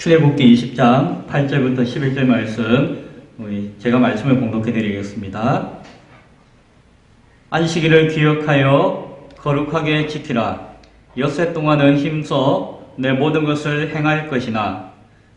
출애굽기 20장 8절부터 11절 말씀 제가 말씀을 봉독해 드리겠습니다. 안식일을 기억하여 거룩하게 지키라. 엿새 동안은 힘써 내 모든 것을 행할 것이나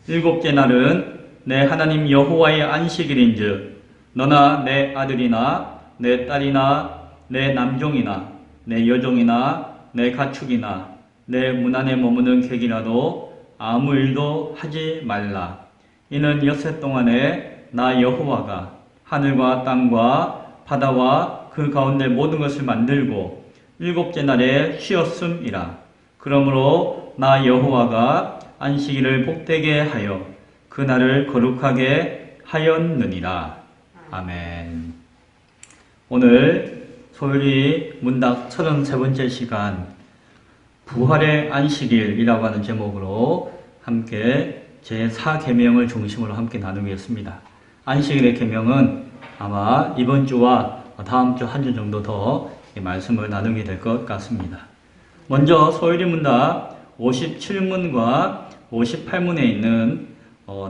일곱째 날은 내 하나님 여호와의 안식일인즉 너나 내 아들이나 내 딸이나 내 남종이나 내 여종이나 내 가축이나 내 문 안에 머무는 객이라도 아무 일도 하지 말라. 이는 엿새 동안에 나 여호와가 하늘과 땅과 바다와 그 가운데 모든 것을 만들고 일곱째 날에 쉬었음이라. 그러므로 나 여호와가 안식일을 복되게 하여 그 날을 거룩하게 하였느니라. 아멘. 오늘 소율이 문답 33번째 시간 부활의 안식일이라고 하는 제목으로 함께 제4계명을 중심으로 함께 나누겠습니다. 안식일의 계명은 아마 이번 주와 다음 주 한 주 정도 더 말씀을 나누게 될 것 같습니다. 먼저 소율이 문답 57문과 58문에 있는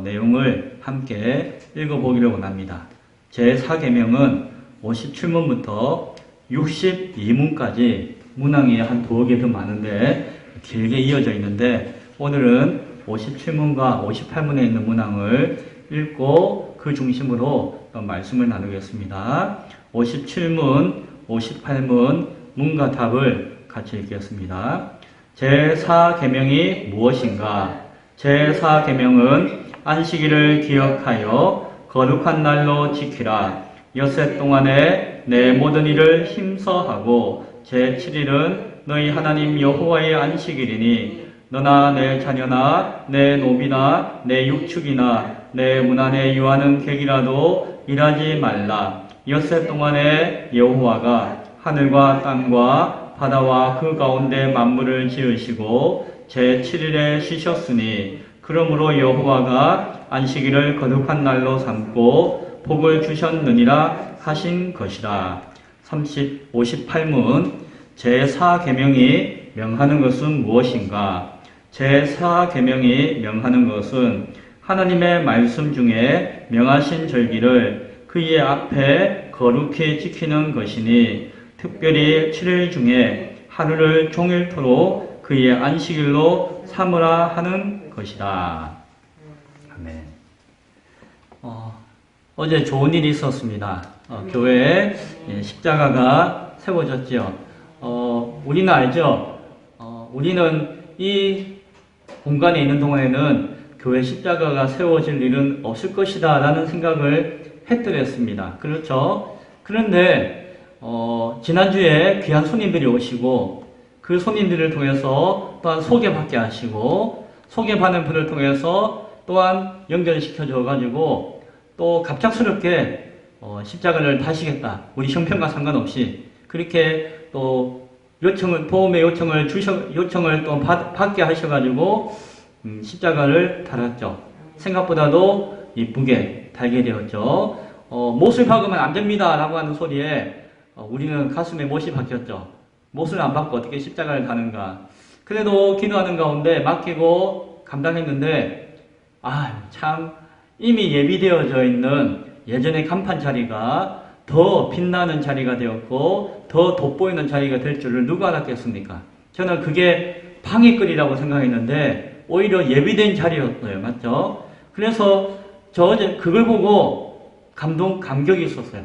내용을 함께 읽어보기를 원합니다. 제4계명은 57문부터 62문까지 문항이 한 두어 개 더 많은데 길게 이어져 있는데 오늘은 57문과 58문에 있는 문항을 읽고 그 중심으로 말씀을 나누겠습니다. 57문, 58문, 문과 답을 같이 읽겠습니다. 제4계명이 무엇인가? 제4계명은 안식일을 기억하여 거룩한 날로 지키라. 엿새 동안에 내 모든 일을 힘써 하고 제7일은 너희 하나님 여호와의 안식일이니 너나 내 자녀나 내 노비나 내 육축이나 내 문 안에 유하는 객이라도 일하지 말라. 엿새 동안에 여호와가 하늘과 땅과 바다와 그 가운데 만물을 지으시고 제7일에 쉬셨으니 그러므로 여호와가 안식일을 거룩한 날로 삼고 복을 주셨느니라 하신 것이라. 58문 제4계명이 명하는 것은 무엇인가? 제4계명이 명하는 것은 하나님의 말씀 중에 명하신 절기를 그의 앞에 거룩히 지키는 것이니 특별히 7일 중에 하루를 종일토록 그의 안식일로 삼으라 하는 것이다. 아멘. 어제 좋은 일이 있었습니다. 교회에 십자가가 세워졌죠. 우리는 알죠? 우리는 이 공간에 있는 동안에는 교회 십자가가 세워질 일은 없을 것이다 라는 생각을 했더랬습니다. 그렇죠? 그런데 지난주에 귀한 손님들이 오시고 그 손님들을 통해서 또한 소개받게 하시고 소개받는 분을 통해서 또한 연결시켜줘 가지고 또 갑작스럽게 십자가를 다시겠다. 우리 형편과 상관없이 그렇게 또 도움의 요청을 또 받게 하셔가지고 십자가를 달았죠. 생각보다도 이쁘게 달게 되었죠. 못을 박으면 안 됩니다 라고 하는 소리에 우리는 가슴에 못이 박혔죠. 못을 안 박고 어떻게 십자가를 다는가. 그래도 기도하는 가운데 맡기고 감당했는데 참 이미 예비되어져 있는 예전의 간판 자리가 더 빛나는 자리가 되었고 더 돋보이는 자리가 될 줄을 누가 알았겠습니까? 저는 그게 방해거리라고 생각했는데 오히려 예비된 자리였어요. 맞죠? 그래서 저 어제 그걸 보고 감격이 있었어요.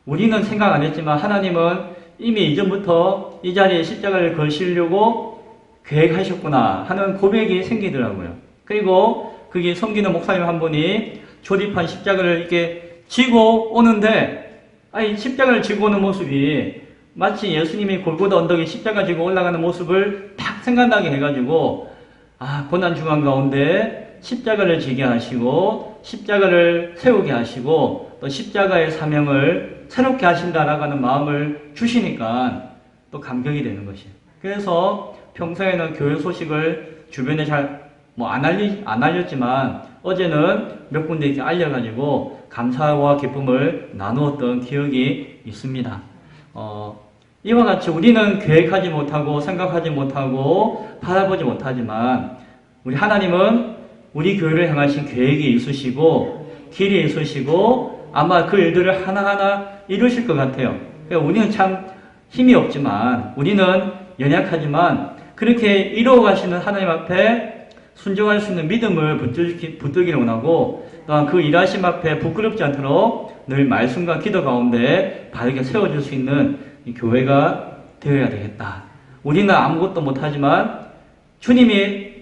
우리는 생각 안 했지만 하나님은 이미 이전부터 이 자리에 십자가를 걸시려고 계획하셨구나 하는 고백이 생기더라고요. 그리고 그게 섬기는 목사님 한 분이 조립한 십자가를 이렇게 지고 오는데 십자가를 지고 오는 모습이 마치 예수님이 골고다 언덕에 십자가 지고 올라가는 모습을 딱 생각나게 해가지고 고난 중한 가운데 십자가를 지게 하시고 십자가를 세우게 하시고 또 십자가의 사명을 새롭게 하신다라고 하는 마음을 주시니까 또 감격이 되는 것이에요. 그래서 평소에는 교회 소식을 주변에 잘 안 알렸지만 어제는 몇 군데 이렇게 알려가지고 감사와 기쁨을 나누었던 기억이 있습니다. 이와 같이 우리는 계획하지 못하고 생각하지 못하고 바라보지 못하지만 우리 하나님은 우리 교회를 향하신 계획이 있으시고 길이 있으시고 아마 그 일들을 하나하나 이루실 것 같아요. 그러니까 우리는 참 힘이 없지만, 우리는 연약하지만 그렇게 이루어가시는 하나님 앞에 순종할 수 있는 믿음을 붙들기를 원하고, 또한 그 일하심 앞에 부끄럽지 않도록 늘 말씀과 기도 가운데 바르게 세워줄 수 있는 교회가 되어야 되겠다. 우리는 아무것도 못하지만 주님이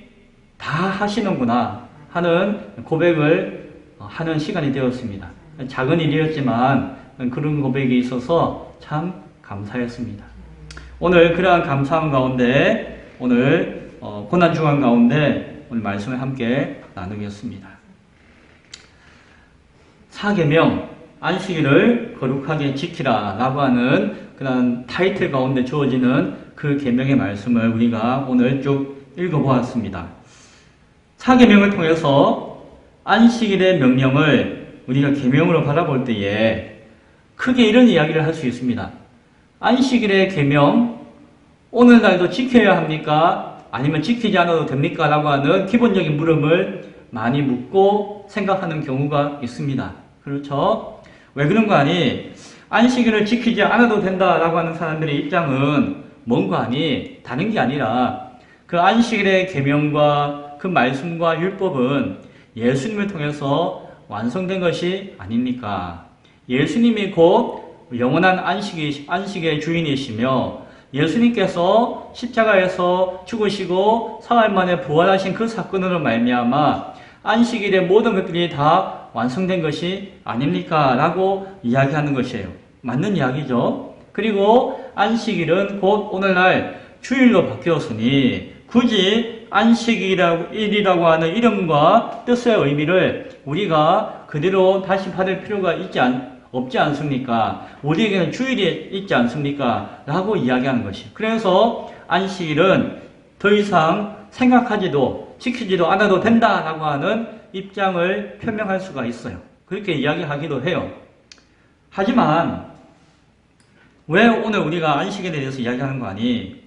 다 하시는구나 하는 고백을 하는 시간이 되었습니다. 작은 일이었지만 그런 고백이 있어서 참 감사했습니다. 오늘 그러한 감사함 가운데, 오늘 고난 중한 가운데 오늘 말씀을 함께 나누겠습니다. 사계명, 안식일을 거룩하게 지키라 라고 하는 그런 타이틀 가운데 주어지는 그 계명의 말씀을 우리가 오늘 쭉 읽어보았습니다. 사계명을 통해서 안식일의 명령을 우리가 계명으로 바라볼 때에 크게 이런 이야기를 할 수 있습니다. 안식일의 계명, 오늘날도 지켜야 합니까? 아니면 지키지 않아도 됩니까? 라고 하는 기본적인 물음을 많이 묻고 생각하는 경우가 있습니다. 그렇죠? 왜 그런 거 아니? 안식일을 지키지 않아도 된다라고 하는 사람들의 입장은 뭔가 아니? 다른 게 아니라 그 안식일의 계명과 그 말씀과 율법은 예수님을 통해서 완성된 것이 아닙니까? 예수님이 곧 영원한 안식의 주인이시며, 예수님께서 십자가에서 죽으시고 사흘 만에 부활하신 그 사건으로 말미암아 안식일의 모든 것들이 다 완성된 것이 아닙니까? 라고 이야기하는 것이에요. 맞는 이야기죠. 그리고 안식일은 곧 오늘날 주일로 바뀌었으니 굳이 안식일이라고 하는 이름과 뜻의 의미를 우리가 그대로 다시 받을 필요가 없지 않습니까? 우리에게는 주일이 있지 않습니까? 라고 이야기하는 것이. 그래서 안식일은 더 이상 생각하지도 지키지도 않아도 된다라고 하는 입장을 표명할 수가 있어요. 그렇게 이야기하기도 해요. 하지만 왜 오늘 우리가 안식일에 대해서 이야기하는 거 아니?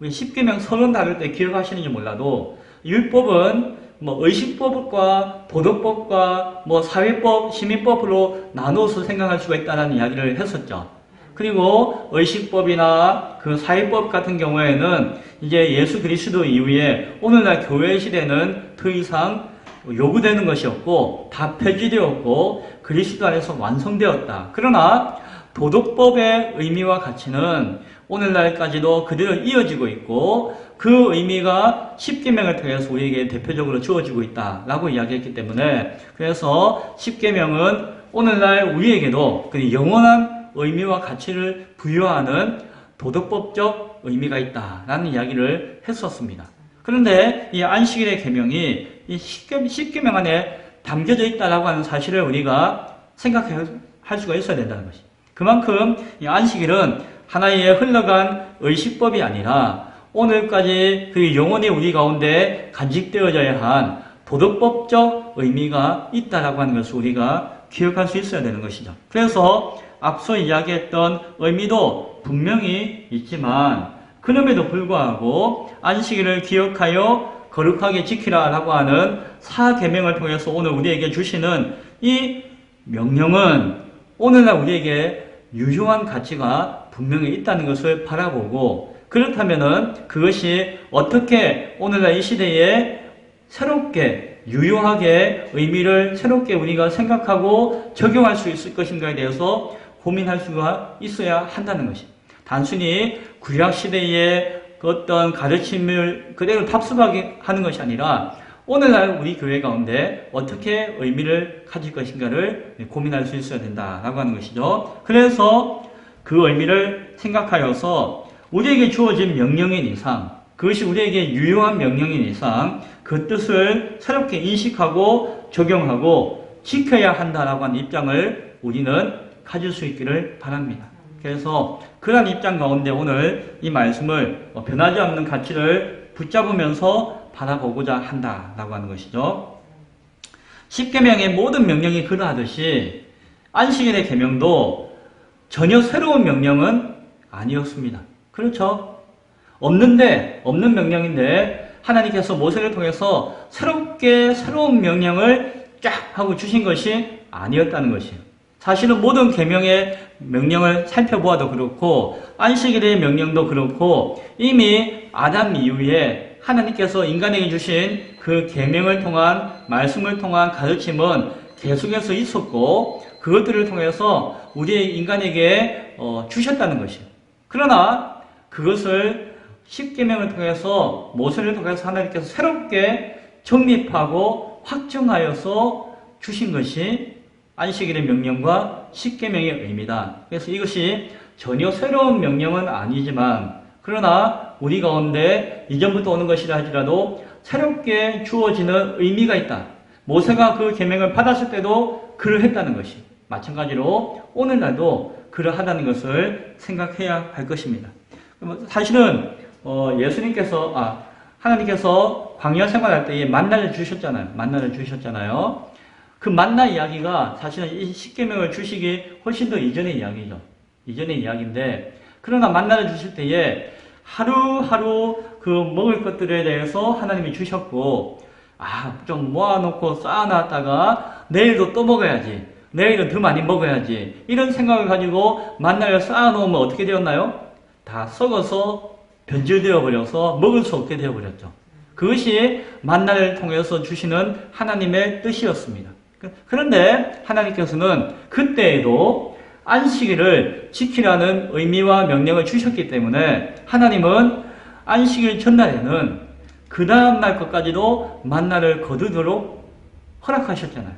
우리 십계명 서론 다룰 때 기억하시는지 몰라도 율법은 의식법과 도덕법과 사회법, 시민법으로 나눠서 생각할 수가 있다는 이야기를 했었죠. 그리고 의식법이나 그 사회법 같은 경우에는 이제 예수 그리스도 이후에 오늘날 교회 시대는 더 이상 요구되는 것이 없고 다 폐지되었고 그리스도 안에서 완성되었다. 그러나 도덕법의 의미와 가치는 오늘날까지도 그대로 이어지고 있고 그 의미가 십계명을 통해서 우리에게 대표적으로 주어지고 있다라고 이야기했기 때문에, 그래서 십계명은 오늘날 우리에게도 그 영원한 의미와 가치를 부여하는 도덕법적 의미가 있다라는 이야기를 했었습니다. 그런데 이 안식일의 계명이 이 십계명 안에 담겨져 있다라고 하는 사실을 우리가 생각할 수가 있어야 된다는 것이. 그만큼 이 안식일은 하나의 흘러간 의식법이 아니라 오늘까지 그 영원히 우리 가운데 간직되어져야 한 도덕법적 의미가 있다라고 하는 것을 우리가 기억할 수 있어야 되는 것이죠. 그래서 앞서 이야기했던 의미도 분명히 있지만 그럼에도 불구하고 안식일을 기억하여 거룩하게 지키라라고 하는 사계명을 통해서 오늘 우리에게 주시는 이 명령은 오늘날 우리에게 유효한 가치가 분명히 있다는 것을 바라보고, 그렇다면은 그것이 어떻게 오늘날 이 시대에 새롭게 유효하게 의미를 새롭게 우리가 생각하고 적용할 수 있을 것인가에 대해서 고민할 수가 있어야 한다는 것이. 단순히 구약 시대의 그 어떤 가르침을 그대로 답습하게 하는 것이 아니라 오늘날 우리 교회 가운데 어떻게 의미를 가질 것인가를 고민할 수 있어야 된다라고 하는 것이죠. 그래서 그 의미를 생각하여서 우리에게 주어진 명령인 이상, 그것이 우리에게 유효한 명령인 이상 그 뜻을 새롭게 인식하고 적용하고 지켜야 한다라고 하는 입장을 우리는 가질 수 있기를 바랍니다. 그래서 그러한 입장 가운데 오늘 이 말씀을 변하지 않는 가치를 붙잡으면서 바라보고자 한다라고 하는 것이죠. 십계명의 모든 명령이 그러하듯이 안식일의 계명도 전혀 새로운 명령은 아니었습니다. 그렇죠? 없는 명령인데 하나님께서 모세를 통해서 새로운 명령을 쫙 하고 주신 것이 아니었다는 것이에요. 사실은 모든 계명의 명령을 살펴보아도 그렇고 안식일의 명령도 그렇고 이미 아담 이후에 하나님께서 인간에게 주신 그 계명을 통한 말씀을 통한 가르침은 계속해서 있었고 그것들을 통해서 우리 인간에게 주셨다는 것이에요. 그러나 그것을 십계명을 통해서 모세를 통해서 하나님께서 새롭게 정립하고 확정하여서 주신 것이 안식일의 명령과 십계명의 의미다. 그래서 이것이 전혀 새로운 명령은 아니지만 그러나 우리 가운데 이전부터 오는 것이라 할지라도 새롭게 주어지는 의미가 있다. 모세가 그 계명을 받았을 때도 그러했다는 것이 마찬가지로 오늘날도 그러하다는 것을 생각해야 할 것입니다. 사실은 하나님께서 광야 생활할 때에 만나를 주셨잖아요. 그 만나 이야기가 사실은 이 십계명을 주시기 훨씬 더 이전의 이야기죠. 이전의 이야기인데 그러나 만나를 주실 때에 하루하루 그 먹을 것들에 대해서 하나님이 주셨고 좀 모아놓고 쌓아놨다가 내일도 또 먹어야지. 내일은 더 많이 먹어야지. 이런 생각을 가지고 만나를 쌓아놓으면 어떻게 되었나요? 다 썩어서 변질되어 버려서 먹을 수 없게 되어 버렸죠. 그것이 만나를 통해서 주시는 하나님의 뜻이었습니다. 그런데 하나님께서는 그때에도 안식일을 지키라는 의미와 명령을 주셨기 때문에 하나님은 안식일 전날에는 그 다음날 것까지도 만나를 거두도록 허락하셨잖아요.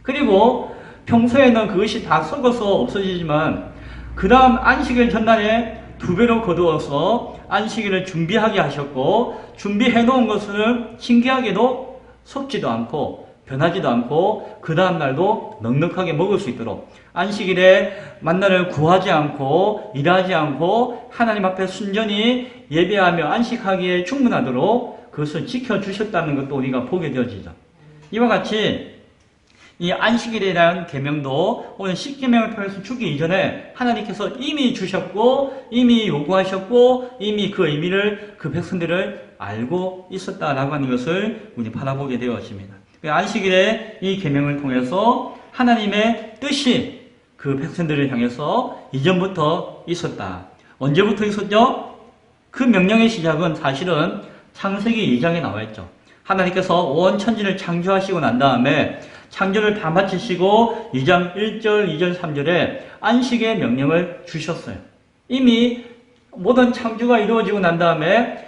그리고 평소에는 그것이 다 썩어서 없어지지만 그 다음 안식일 전날에 2배로 거두어서 안식일을 준비하게 하셨고 준비해 놓은 것을 신기하게도 썩지도 않고 변하지도 않고 그 다음날도 넉넉하게 먹을 수 있도록 안식일에 만나를 구하지 않고 일하지 않고 하나님 앞에 순전히 예배하며 안식하기에 충분하도록 그것을 지켜주셨다는 것도 우리가 보게 되어지죠. 이와 같이 이 안식일이라는 계명도 오늘 십계명을 통해서 주기 이전에 하나님께서 이미 주셨고 이미 요구하셨고 이미 그 의미를 그 백성들을 알고 있었다라고 하는 것을 우리 바라보게 되었습니다. 안식일의 이 계명을 통해서 하나님의 뜻이 그 백성들을 향해서 이전부터 있었다. 언제부터 있었죠? 그 명령의 시작은 사실은 창세기 2장에 나와 있죠. 하나님께서 온 천지를 창조하시고 난 다음에 창조를 다 마치시고 2장 1절, 2절, 3절에 안식의 명령을 주셨어요. 이미 모든 창조가 이루어지고 난 다음에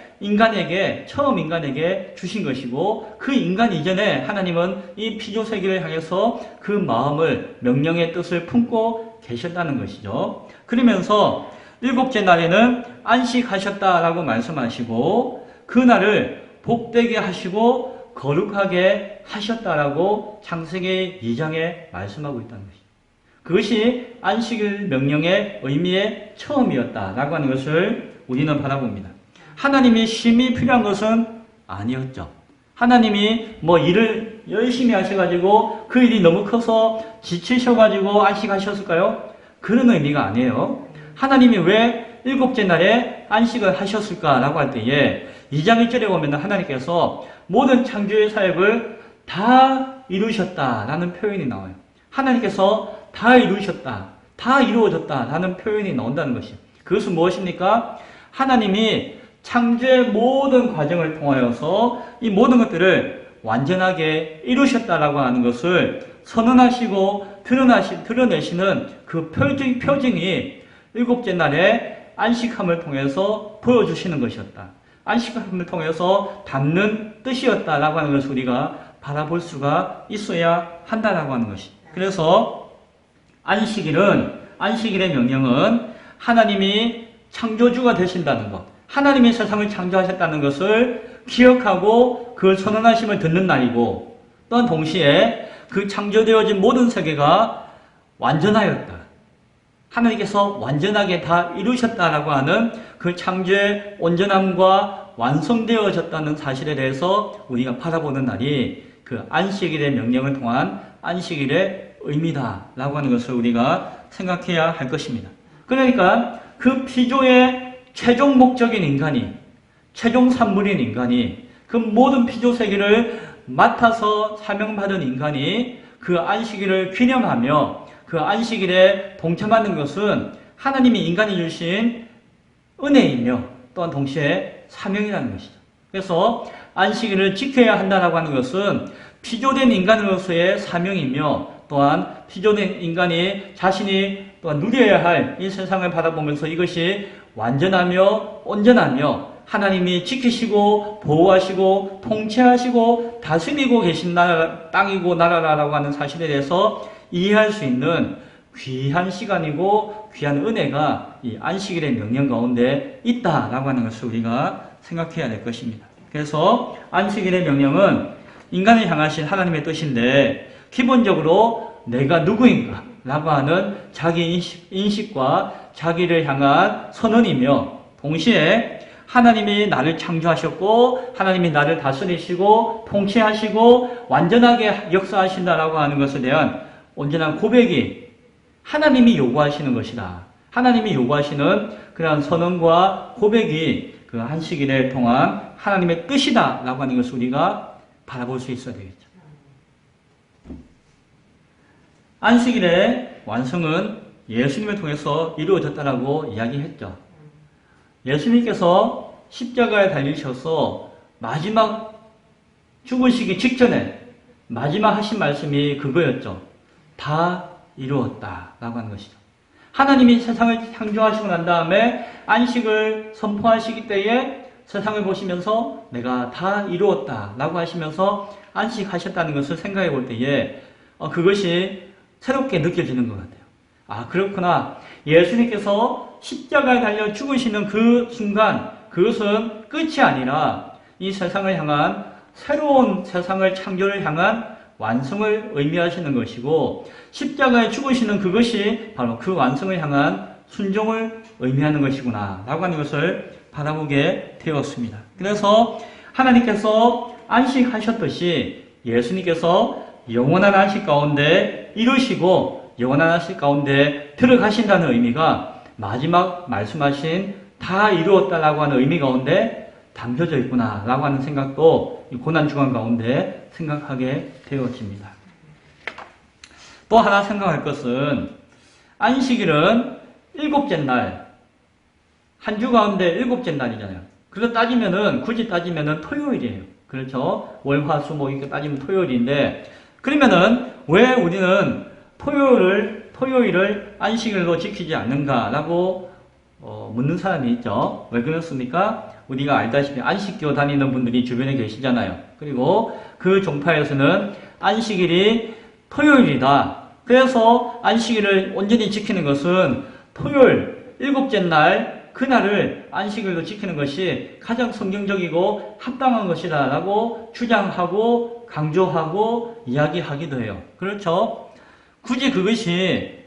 처음 인간에게 주신 것이고 그 인간 이전에 하나님은 이 피조세계를 향해서 그 마음을 명령의 뜻을 품고 계셨다는 것이죠. 그러면서 7째 날에는 안식하셨다라고 말씀하시고 그 날을 복되게 하시고 거룩하게 하셨다라고 창세기 2장에 말씀하고 있다는 것이죠. 그것이 안식일 명령의 의미의 처음이었다라고 하는 것을 우리는 바라봅니다. 하나님이 쉼이 필요한 것은 아니었죠. 하나님이 일을 열심히 하셔가지고 그 일이 너무 커서 지치셔가지고 안식하셨을까요? 그런 의미가 아니에요. 하나님이 왜 7째 날에 안식을 하셨을까라고 할 때에 2장 1절에 보면 하나님께서 모든 창조의 사역을 다 이루셨다라는 표현이 나와요. 하나님께서 다 이루셨다, 다 이루어졌다라는 표현이 나온다는 것이에요. 그것은 무엇입니까? 하나님이 창조의 모든 과정을 통하여서 이 모든 것들을 완전하게 이루셨다라고 하는 것을 선언하시고 드러내시는 그 표징이 7째 날에 안식함을 통해서 보여주시는 것이었다. 안식함을 통해서 담는 뜻이었다라고 하는 것을 우리가 바라볼 수가 있어야 한다라고 하는 것이. 그래서 안식일의 명령은 하나님이 창조주가 되신다는 것, 하나님이 세상을 창조하셨다는 것을 기억하고 그 선언하심을 듣는 날이고 또한 동시에 그 창조되어진 모든 세계가 완전하였다. 하나님께서 완전하게 다 이루셨다라고 하는 그 창조의 온전함과 완성되어졌다는 사실에 대해서 우리가 바라보는 날이 그 안식일의 명령을 통한 안식일의 의미다라고 하는 것을 우리가 생각해야 할 것입니다. 그러니까 그 피조의 최종 목적인 인간이, 최종 산물인 인간이 그 모든 피조세계를 맡아서 사명받은 인간이 그 안식일을 기념하며 그 안식일에 동참하는 것은 하나님이 인간이 주신 은혜이며 또한 동시에 사명이라는 것이죠. 그래서 안식일을 지켜야 한다고 하는 것은 피조된 인간으로서의 사명이며 또한 피조된 인간이 자신이 또한 누려야 할 이 세상을 바라보면서 이것이 완전하며 온전하며 하나님이 지키시고 보호하시고 통치하시고 다스리고 계신 나라, 땅이고 나라라고 하는 사실에 대해서 이해할 수 있는 귀한 시간이고 귀한 은혜가 이 안식일의 명령 가운데 있다라고 하는 것을 우리가 생각해야 될 것입니다. 그래서 안식일의 명령은 인간을 향하신 하나님의 뜻인데 기본적으로 내가 누구인가 라고 하는 자기 인식과 자기를 향한 선언이며 동시에 하나님이 나를 창조하셨고 하나님이 나를 다스리시고 통치하시고 완전하게 역사하신다라고 하는 것에 대한 온전한 고백이 하나님이 요구하시는 것이다. 하나님이 요구하시는 그러한 선언과 고백이 그 안식일을 통한 하나님의 뜻이다 라고 하는 것을 우리가 바라볼 수 있어야 되겠죠. 안식일의 완성은 예수님을 통해서 이루어졌다라고 이야기했죠. 예수님께서 십자가에 달리셔서 마지막 죽으시기 직전에 마지막 하신 말씀이 그거였죠. 다 이루었다 라고 하는 것이죠. 하나님이 세상을 창조하시고 난 다음에 안식을 선포하시기 때에 세상을 보시면서 내가 다 이루었다 라고 하시면서 안식하셨다는 것을 생각해 볼 때에 그것이 새롭게 느껴지는 것 같아요. 아, 그렇구나. 예수님께서 십자가에 달려 죽으시는 그 순간 그것은 끝이 아니라 이 세상을 향한 새로운 세상을 창조를 향한 완성을 의미하시는 것이고 십자가에 죽으시는 그것이 바로 그 완성을 향한 순종을 의미하는 것이구나 라고 하는 것을 바라보게 되었습니다. 그래서 하나님께서 안식하셨듯이 예수님께서 영원한 안식 가운데 이루시고 영원한 안식 가운데 들어가신다는 의미가 마지막 말씀하신 다 이루었다라고 하는 의미 가운데 담겨져 있구나 라고 하는 생각도 이 고난주간 가운데 생각하게 되어집니다. 또 하나 생각할 것은 안식일은 일곱째 날, 한 주 가운데 일곱째 날이잖아요. 그거 따지면은 굳이 따지면은 토요일이에요. 그렇죠? 월, 화, 수, 목 이렇게 따지면 토요일인데 그러면은 왜 우리는 토요일을 안식일로 지키지 않는가라고 묻는 사람이 있죠. 왜 그렇습니까? 우리가 알다시피 안식교 다니는 분들이 주변에 계시잖아요. 그리고 그 종파에서는 안식일이 토요일이다. 그래서 안식일을 온전히 지키는 것은 토요일, 일곱째 날, 그날을 안식일로 지키는 것이 가장 성경적이고 합당한 것이다 라고 주장하고 강조하고 이야기하기도 해요. 그렇죠? 굳이 그것이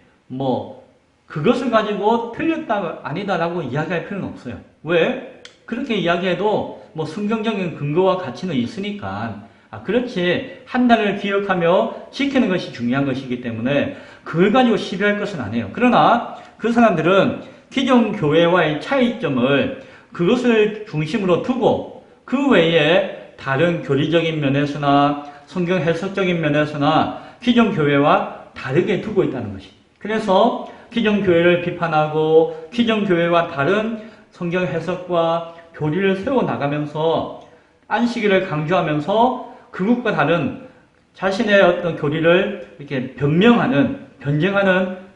그것을 가지고 틀렸다 아니다라고 이야기할 필요는 없어요. 왜? 그렇게 이야기해도 성경적인 근거와 가치는 있으니까 그렇지 한 달을 기억하며 지키는 것이 중요한 것이기 때문에 그걸 가지고 시비할 것은 아니에요. 그러나 그 사람들은 기존 교회와의 차이점을 그것을 중심으로 두고 그 외에 다른 교리적인 면에서나 성경 해석적인 면에서나 기존 교회와 다르게 두고 있다는 것이. 그래서 기존 교회를 비판하고 기존 교회와 다른 성경 해석과 교리를 세워나가면서 안식일을 강조하면서 그것과 다른 자신의 어떤 교리를 이렇게 변증하는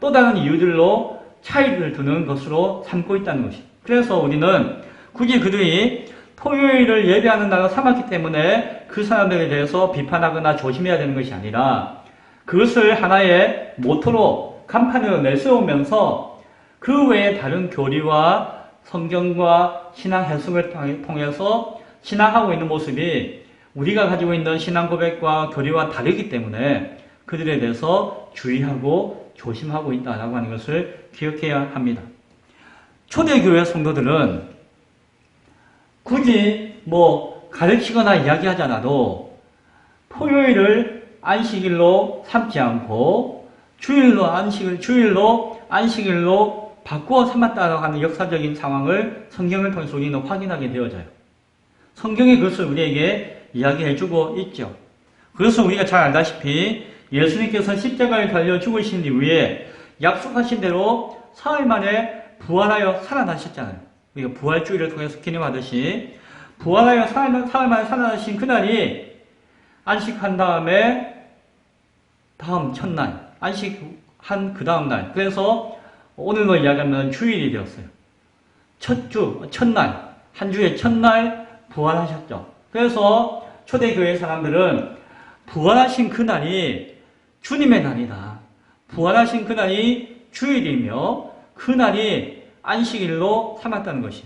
또 다른 이유들로 차이를 두는 것으로 삼고 있다는 것이. 그래서 우리는 굳이 그들이 토요일을 예배하는 날로 삼았기 때문에 그 사람들에 대해서 비판하거나 조심해야 되는 것이 아니라 그것을 하나의 모토로 간판으로 내세우면서 그 외에 다른 교리와 성경과 신앙 해석을 통해서 신앙하고 있는 모습이 우리가 가지고 있는 신앙 고백과 교리와 다르기 때문에 그들에 대해서 주의하고 조심하고 있다라고 하는 것을 기억해야 합니다. 초대교회 성도들은 굳이 가르치거나 이야기하지 않아도 토요일을 안식일로 삼지 않고 주일로 안식일로 바꾸어 삼았다라고 하는 역사적인 상황을 성경을 통해서 우리는 확인하게 되어져요. 성경이 그것을 우리에게 이야기해주고 있죠. 그것은 우리가 잘 알다시피 예수님께서 십자가에 달려 죽으신 이후에 약속하신 대로 사흘 만에 부활하여 살아나셨잖아요. 우리가 부활주의를 통해서 기념하듯이 부활하여 사흘 만에 살아나신 그날이 안식한 다음에 다음 첫날, 안식한 그 다음날, 그래서 오늘로 이야기하면 주일이 되었어요. 첫날, 한 주의 첫날 부활하셨죠. 그래서 초대교회 사람들은 부활하신 그날이 주님의 날이다. 부활하신 그날이 주일이며 그날이 안식일로 삼았다는 것이.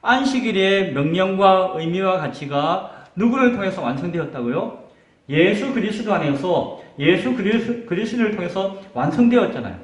안식일의 명령과 의미와 가치가 누구를 통해서 완성되었다고요? 예수 그리스도 안에서 예수 그리스도를 통해서 완성되었잖아요.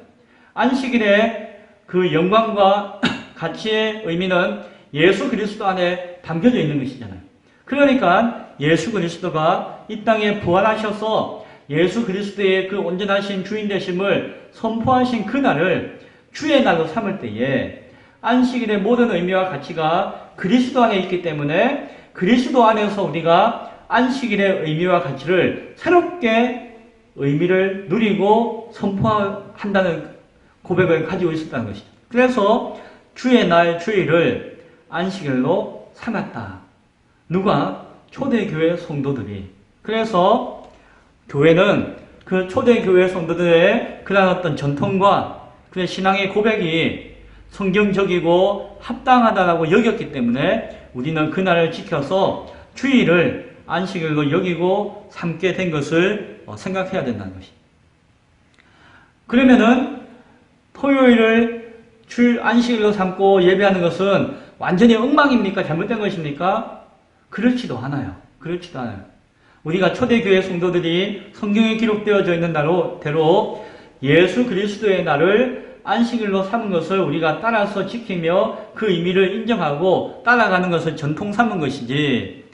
안식일의 그 영광과 가치의 의미는 예수 그리스도 안에 담겨져 있는 것이잖아요. 그러니까 예수 그리스도가 이 땅에 부활하셔서 예수 그리스도의 그 온전하신 주인 되심을 선포하신 그날을 주의 날로 삼을 때에 안식일의 모든 의미와 가치가 그리스도 안에 있기 때문에 그리스도 안에서 우리가 안식일의 의미와 가치를 새롭게 의미를 누리고 선포한다는 고백을 가지고 있었다는 것이죠. 그래서 주의 날 주일을 안식일로 삼았다. 누가? 초대교회 성도들이. 그래서 교회는 그 초대교회 성도들의 그런 어떤 전통과 그의 신앙의 고백이 성경적이고 합당하다라고 여겼기 때문에 우리는 그날을 지켜서 주일을 안식일로 여기고 삼게 된 것을 생각해야 된다는 것이. 그러면은 토요일을 안식일로 삼고 예배하는 것은 완전히 엉망입니까? 잘못된 것입니까? 그렇지도 않아요. 그렇지도 않아요. 우리가 초대교회 성도들이 성경에 기록되어져 있는 대로 예수 그리스도의 날을 안식일로 삼은 것을 우리가 따라서 지키며 그 의미를 인정하고 따라가는 것을 전통 삼은 것이지,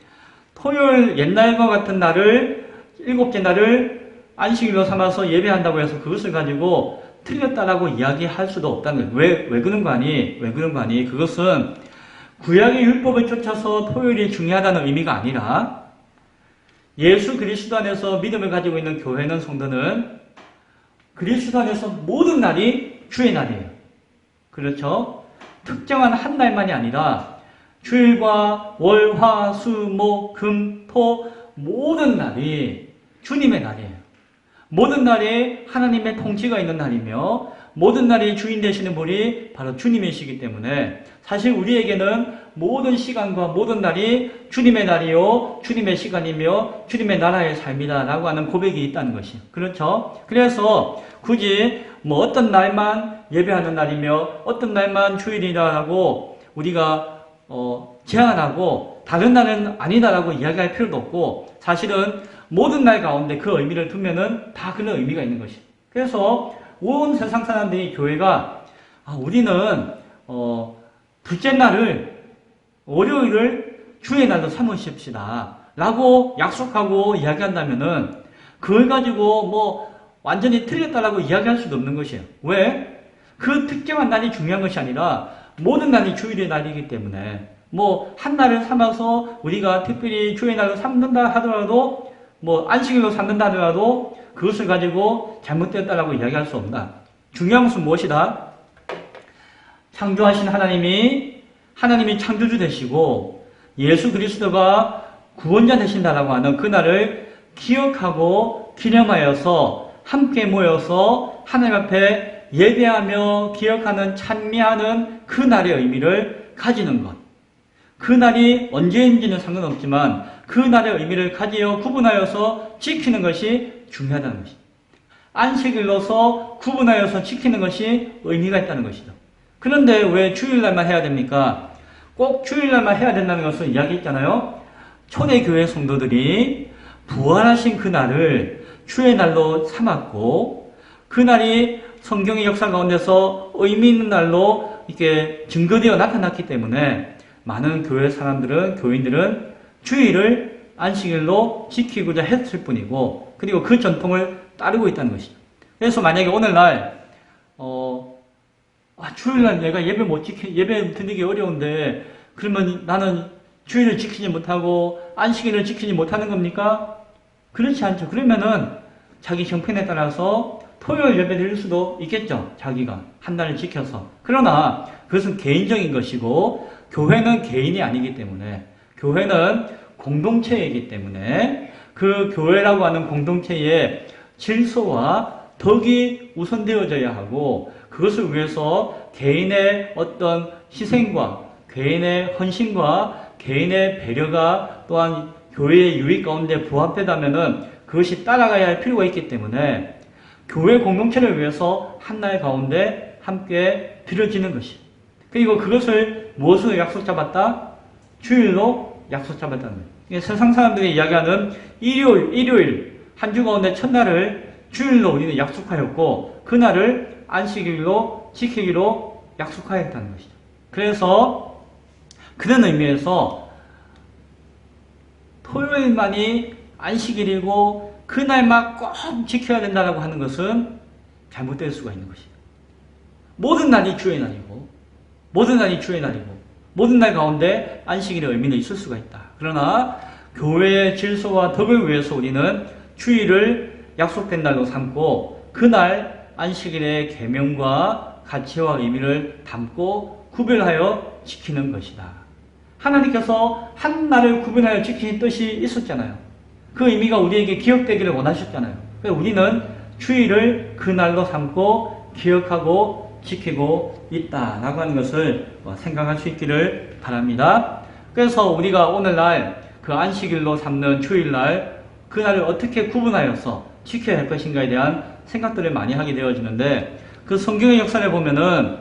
토요일 옛날과 같은 날을, 일곱째 날을 안식일로 삼아서 예배한다고 해서 그것을 가지고 틀렸다라고 이야기할 수도 없다는 거예요. 왜 그런 거 아니? 왜 그런 거 아니? 그것은 구약의 율법을 쫓아서 토요일이 중요하다는 의미가 아니라 예수 그리스도 안에서 믿음을 가지고 있는 교회는 성도는 그리스도 안에서 모든 날이 주의 날이에요. 그렇죠? 특정한 한 날만이 아니라 주일과 월, 화, 수, 목, 금, 토 모든 날이 주님의 날이에요. 모든 날이 하나님의 통치가 있는 날이며 모든 날이 주인 되시는 분이 바로 주님이시기 때문에 사실 우리에게는 모든 시간과 모든 날이 주님의 날이요 주님의 시간이며 주님의 나라의 삶이다 라고 하는 고백이 있다는 것이. 그렇죠? 그래서 굳이 어떤 날만 예배하는 날이며 어떤 날만 주일이라고 우리가 제한하고 다른 날은 아니다라고 이야기할 필요도 없고, 사실은 모든 날 가운데 그 의미를 두면은 다 그런 의미가 있는 것이. 그래서 온 세상 사람들이 교회가 우리는 둘째 날을 월요일을 주의 날로 삼으십시다 라고 약속하고 이야기한다면은 그걸 가지고 완전히 틀렸다라고 이야기할 수도 없는 것이에요. 왜? 그 특정한 날이 중요한 것이 아니라 모든 날이 주일의 날이기 때문에 한 날을 삼아서 우리가 특별히 주의 날로 삼는다 하더라도 안식일로 삼는다 하더라도 그것을 가지고 잘못되었다라고 이야기할 수 없다. 중요한 것은 무엇이다? 창조하신 하나님이 창조주 되시고 예수 그리스도가 구원자 되신다라고 하는 그날을 기억하고 기념하여서 함께 모여서 하나님 앞에 예배하며 기억하는 찬미하는 그 날의 의미를 가지는 것. 그 날이 언제인지는 상관없지만 그 날의 의미를 가지어 구분하여서 지키는 것이 중요하다는 것입니다. 안식일로서 구분하여서 지키는 것이 의미가 있다는 것이죠. 그런데 왜 주일날만 해야 됩니까? 꼭 주일날만 해야 된다는 것을 이야기했잖아요. 초대교회 성도들이 부활하신 그날을 주의 날로 삼았고 그날이 성경의 역사 가운데서 의미 있는 날로 이렇게 증거되어 나타났기 때문에 많은 교회 사람들은, 교인들은 주일을 안식일로 지키고자 했을 뿐이고, 그리고 그 전통을 따르고 있다는 것이죠. 그래서 만약에 오늘날 주일날 내가 예배 드리기 어려운데 그러면 나는 주일을 지키지 못하고 안식일을 지키지 못하는 겁니까? 그렇지 않죠. 그러면은 자기 형편에 따라서 토요일 예배 드릴 수도 있겠죠. 자기가 한 달을 지켜서. 그러나 그것은 개인적인 것이고 교회는 개인이 아니기 때문에 교회는 공동체이기 때문에 그 교회라고 하는 공동체의 질서와 덕이 우선되어져야 하고 그것을 위해서 개인의 어떤 희생과 개인의 헌신과 개인의 배려가 또한 교회의 유익 가운데 부합되다면은 그것이 따라가야 할 필요가 있기 때문에 교회 공동체를 위해서 한 날 가운데 함께 드려지는 것이. 그리고 그것을 무엇으로 약속 잡았다? 주일로 약속 잡았다는 거예요. 세상 사람들이 이야기하는 일요일, 한 주 가운데 첫날을 주일로 우리는 약속하였고, 그날을 안식일로 지키기로 약속하였다는 것이죠. 그래서 그런 의미에서 토요일만이 안식일이고 그날만 꼭 지켜야 된다고 하는 것은 잘못될 수가 있는 것이죠. 모든 날이 주의 날이고 모든 날 가운데 안식일의 의미는 있을 수가 있다. 그러나 교회의 질서와 덕을 위해서 우리는 주일을 약속된 날로 삼고 그날 안식일의 계명과 가치와 의미를 담고 구별하여 지키는 것이다. 하나님께서 한 날을 구별하여 지키신 뜻이 있었잖아요. 그 의미가 우리에게 기억되기를 원하셨잖아요. 그래서 우리는 주일을 그 날로 삼고 기억하고 지키고 있다라고 하는 것을 생각할 수 있기를 바랍니다. 그래서 우리가 오늘날 그 안식일로 삼는 주일날 그날을 어떻게 구분하여서 지켜야 할 것인가에 대한 생각들을 많이 하게 되어지는데 그 성경의 역사를 보면은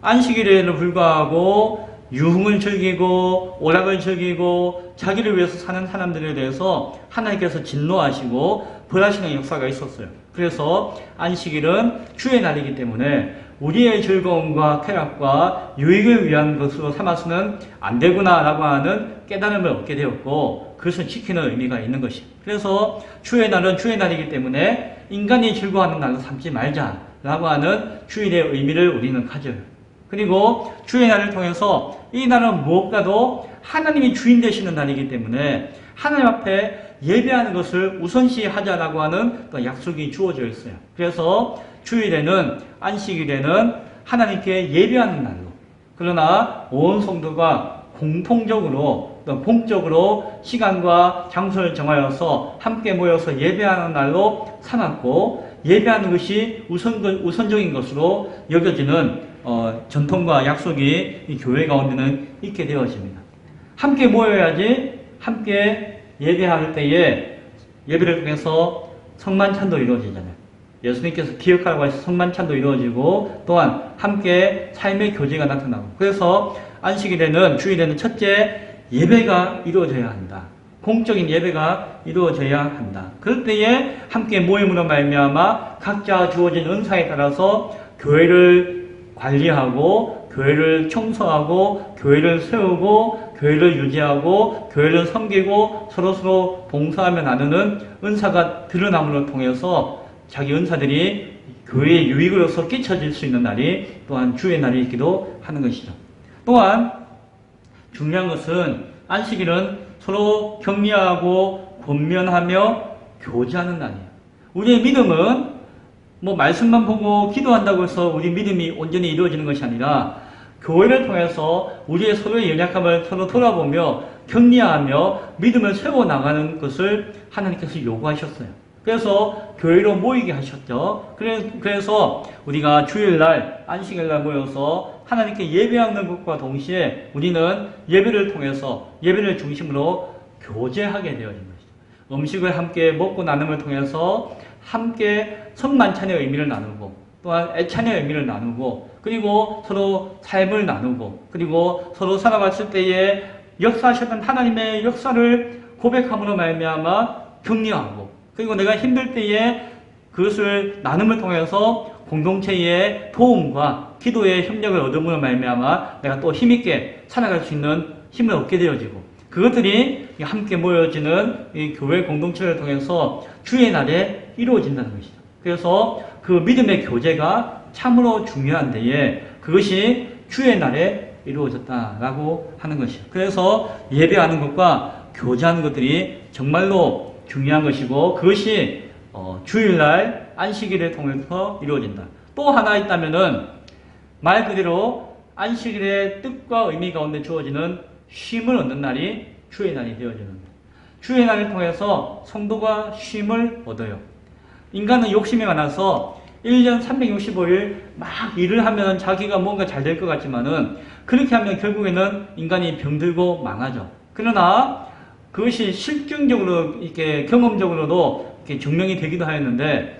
안식일에는 불구하고 유흥을 즐기고 오락을 즐기고 자기를 위해서 사는 사람들에 대해서 하나님께서 진노하시고 벌하시는 역사가 있었어요. 그래서 안식일은 주의 날이기 때문에 우리의 즐거움과 쾌락과 유익을 위한 것으로 삼아서는 안 되구나라고 하는 깨달음을 얻게 되었고 그것을 지키는 의미가 있는 것이에요. 그래서 주의 날은 주의 날이기 때문에 인간이 즐거워하는 날로 삼지 말자라고 하는 주일의 의미를 우리는 가져요. 그리고 주의 날을 통해서 이 날은 무엇과도 하나님이 주인 되시는 날이기 때문에 하나님 앞에 예배하는 것을 우선시하자라고 하는 약속이 주어져 있어요. 그래서 주일에는 안식일에는 하나님께 예배하는 날로 그러나 온 성도가 공통적으로 공적으로 시간과 장소를 정하여서 함께 모여서 예배하는 날로 삼았고 예배하는 것이 우선적인 것으로 여겨지는 전통과 약속이 이 교회 가운데는 있게 되어집니다. 함께 모여야지 함께 예배할 때에 예배를 통해서 성만찬도 이루어지잖아요. 예수님께서 기억하라고 하셔서 성만찬도 이루어지고 또한 함께 삶의 교제가 나타나고 그래서 안식일에는 주일에는 첫째 예배가 이루어져야 한다. 공적인 예배가 이루어져야 한다. 그럴 때에 함께 모임으로 말미암아 각자 주어진 은사에 따라서 교회를 관리하고 교회를 청소하고 교회를 세우고 교회를 유지하고 교회를 섬기고 서로서로 봉사하며 나누는 은사가 드러남으로 통해서 자기 은사들이 교회의 유익으로서 끼쳐질 수 있는 날이 또한 주의 날이기도 하는 것이죠. 또한 중요한 것은 안식일은 서로 격려하고 권면하며 교제하는 날이에요. 우리의 믿음은 말씀만 보고 기도한다고 해서 우리 믿음이 온전히 이루어지는 것이 아니라 교회를 통해서 우리의 서로의 연약함을 서로 돌아보며 격려하며 믿음을 세워나가는 것을 하나님께서 요구하셨어요. 그래서 교회로 모이게 하셨죠. 그래서 우리가 주일날, 안식일날 모여서 하나님께 예배하는 것과 동시에 우리는 예배를 통해서 예배를 중심으로 교제하게 되어진 것이죠. 음식을 함께 먹고 나눔을 통해서 함께 성만찬의 의미를 나누고 또한 애찬의 의미를 나누고 그리고 서로 삶을 나누고 그리고 서로 살아갔을 때에 역사하셨던 하나님의 역사를 고백함으로 말미암아 격려하고 그리고 내가 힘들 때에 그것을 나눔을 통해서 공동체의 도움과 기도의 협력을 얻음으로 말미암아 내가 또 힘있게 살아갈 수 있는 힘을 얻게 되어지고 그것들이 함께 모여지는 이 교회 공동체를 통해서 주의 날에 이루어진다는 것이죠. 그래서 그 믿음의 교제가 참으로 중요한데에 그것이 주의 날에 이루어졌다라고 하는 것이죠. 그래서 예배하는 것과 교제하는 것들이 정말로 중요한 것이고 그것이 주일날 안식일을 통해서 이루어진다. 또 하나 있다면은 말 그대로 안식일의 뜻과 의미 가운데 주어지는 쉼을 얻는 날이 주의 날이 되어지는 것. 주의 날을 통해서 성도가 쉼을 얻어요. 인간은 욕심이 많아서 1년 365일 막 일을 하면 자기가 뭔가 잘 될 것 같지만은 그렇게 하면 결국에는 인간이 병들고 망하죠. 그러나 그것이 실증적으로 이렇게 경험적으로도 이렇게 증명이 되기도 하였는데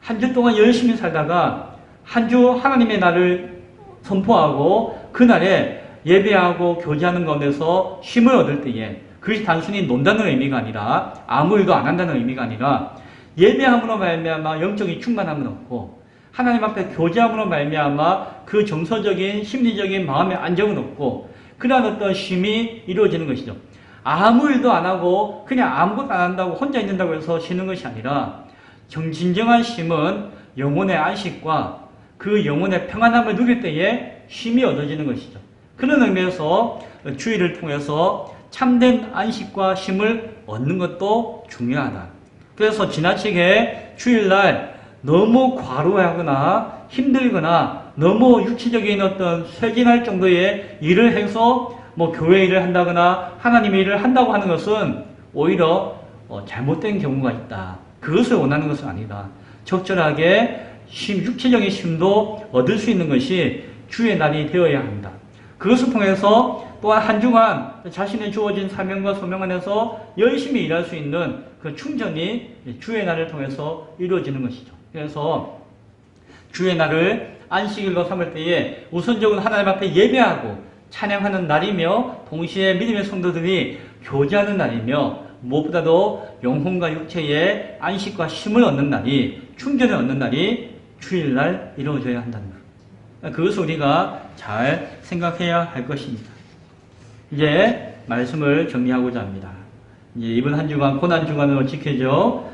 한 주 동안 열심히 살다가 한 주 하나님의 날을 선포하고 그날에 예배하고 교제하는 가운데서 쉼을 얻을 때에 그것이 단순히 논다는 의미가 아니라 아무 일도 안 한다는 의미가 아니라 예배함으로 말미암아 영적인 충만함을 얻고 하나님 앞에 교제함으로 말미암아 그 정서적인 심리적인 마음의 안정을 얻고 그러한 어떤 쉼이 이루어지는 것이죠. 아무 일도 안 하고 그냥 아무것도 안 한다고 혼자 있는다고 해서 쉬는 것이 아니라 진정한 쉼은 영혼의 안식과 그 영혼의 평안함을 누릴 때에 쉼이 얻어지는 것이죠. 그런 의미에서 주일을 통해서 참된 안식과 쉼을 얻는 것도 중요하다. 그래서 지나치게 주일날 너무 과로하거나 힘들거나 너무 육체적인 어떤 쇠진할 정도의 일을 해서 교회 일을 한다거나 하나님의 일을 한다고 하는 것은 오히려 잘못된 경우가 있다. 그것을 원하는 것은 아니다. 적절하게 육체적인 쉼도 얻을 수 있는 것이 주의 날이 되어야 합니다. 그것을 통해서 또한 한 주간 자신의 주어진 사명과 소명 안에서 열심히 일할 수 있는 그 충전이 주의 날을 통해서 이루어지는 것이죠. 그래서 주의 날을 안식일로 삼을 때에 우선적으로 하나님 앞에 예배하고 찬양하는 날이며 동시에 믿음의 성도들이 교제하는 날이며 무엇보다도 영혼과 육체의 안식과 쉼을 얻는 날이 충전을 얻는 날이 주일날 이루어져야 한다는 것. 그것을 우리가 잘 생각해야 할 것입니다. 이제 말씀을 정리하고자 합니다. 이제 이번 한 주간 고난주간으로 지켜져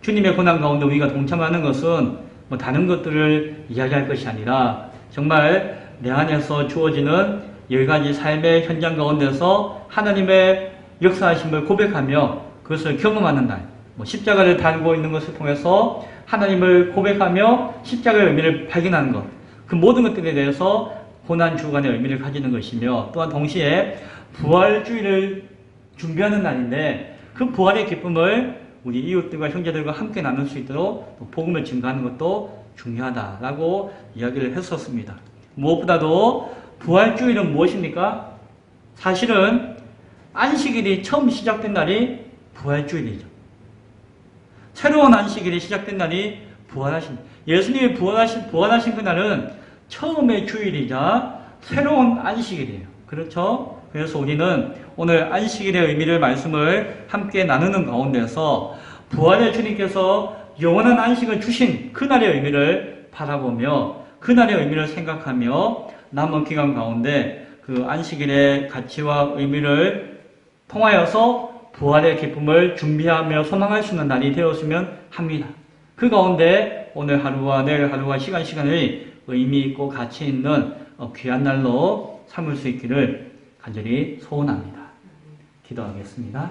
주님의 고난 가운데 우리가 동참하는 것은 다른 것들을 이야기할 것이 아니라 정말 내 안에서 주어지는 여러 가지 삶의 현장 가운데서 하나님의 역사하심을 고백하며 그것을 경험하는 날, 십자가를 달고 있는 것을 통해서 하나님을 고백하며 십자가의 의미를 발견하는 것, 그 모든 것들에 대해서 고난주간의 의미를 가지는 것이며 또한 동시에 부활주의를 준비하는 날인데 그 부활의 기쁨을 우리 이웃들과 형제들과 함께 나눌 수 있도록 복음을 증가하는 것도 중요하다라고 이야기를 했었습니다. 무엇보다도 부활주일은 무엇입니까? 사실은 안식일이 처음 시작된 날이 부활주일이죠. 새로운 안식일이 시작된 날이 예수님이 부활하신 그날은 처음의 주일이자 새로운 안식일이에요. 그렇죠? 그래서 우리는 오늘 안식일의 의미를 말씀을 함께 나누는 가운데서 부활의 주님께서 영원한 안식을 주신 그날의 의미를 바라보며 그날의 의미를 생각하며 남은 기간 가운데 그 안식일의 가치와 의미를 통하여서 부활의 기쁨을 준비하며 소망할 수 있는 날이 되었으면 합니다. 그 가운데 오늘 하루와 내일 하루와 시간의 의미 있고 가치 있는 귀한 날로 삼을 수 있기를 간절히 소원합니다. 기도하겠습니다.